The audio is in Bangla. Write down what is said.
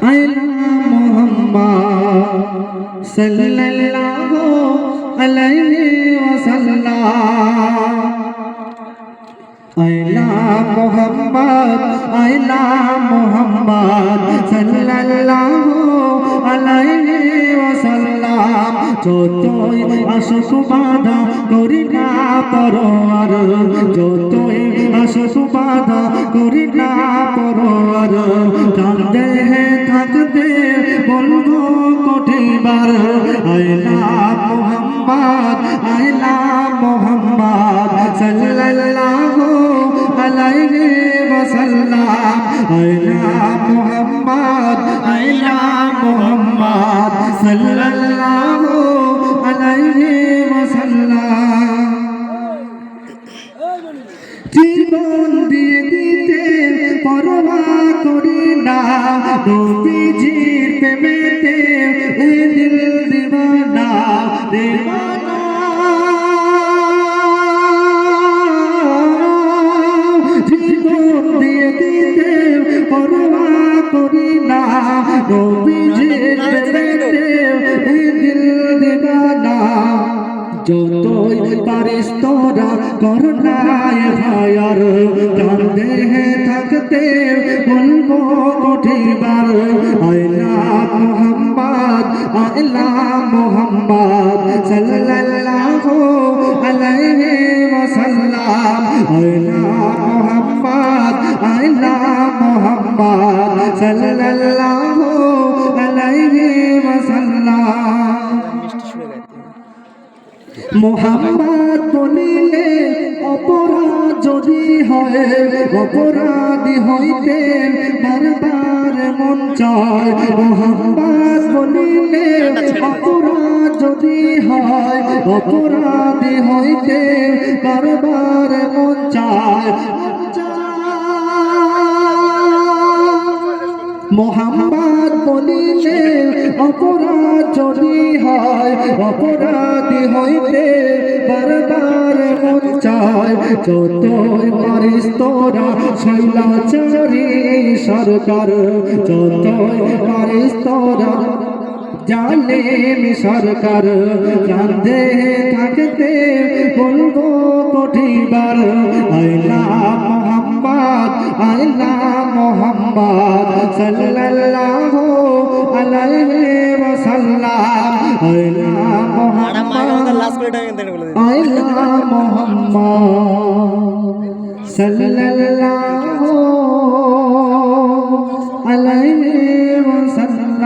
আইলা মুহাম্মদ সাল্লাল্লাহু আলাইহি ওয়াসাল্লাম আইলা মুহাম্মদ সাল্লাল্লাহু আলাইহি ওয়াসাল্লাম যতই আসুক বাধা করি না পরোয়ার যতই আসুক বাধা করি না পরোয়ার কাঁদে থাকতে বলবো কোটিবার আইলা মুহাম্মদ সাল্লাল্লাহু আলাইহি ওয়াসাল্লাম আইলা মুহাম্মদ সাল্লাল্লাহু আলাইহি ওয়াসাল্লাম জীবন দিয়ে দিতে পরোয়া করি না নবীজির প্রেমেতে এ দিল দিওয়ানা জীবন দিয়ে দিতে পরোয়া করি না নবীজির প্রেমেতে এ দিল দিওয়ানা যতই পারিস তোরা কর না ভায়ার কান্দে থাকতে বলবো কোটিবার আইলা মুহাম্মদ সাল্লাল্লাহু আলাইহি ওয়াসাল্লাম আইলা মুহাম্মদ সাল্লাল্লাহু আলাইহি ওয়াসাল্লাম মুহাম্মদ বলিলে অপরাধ যদি হয় অপরাধী হইতে বারবার মন চায় মুহাম্মদ বলিলে অপরাধ যদি হয় অপরাধী হইতে বারবার মন চায় মুহাম্মদ বলিলে অপরাধ যদি হয় অপরাধী হইতে বারবার মন চায় যতই পারিস তোরা শৈলাচারী সরকার যতই পারিস তোরা জালেম সরকার কাঁধে থাকতে বলবো কোটিবার আইলা মুহাম্মদ সাল্লাল্লাহু আলাইহি ওয়াসাল্লাম আইলা মুহাম্মদ সাল্লাল্লাহু আলাইহি ওয়াসাল্লাম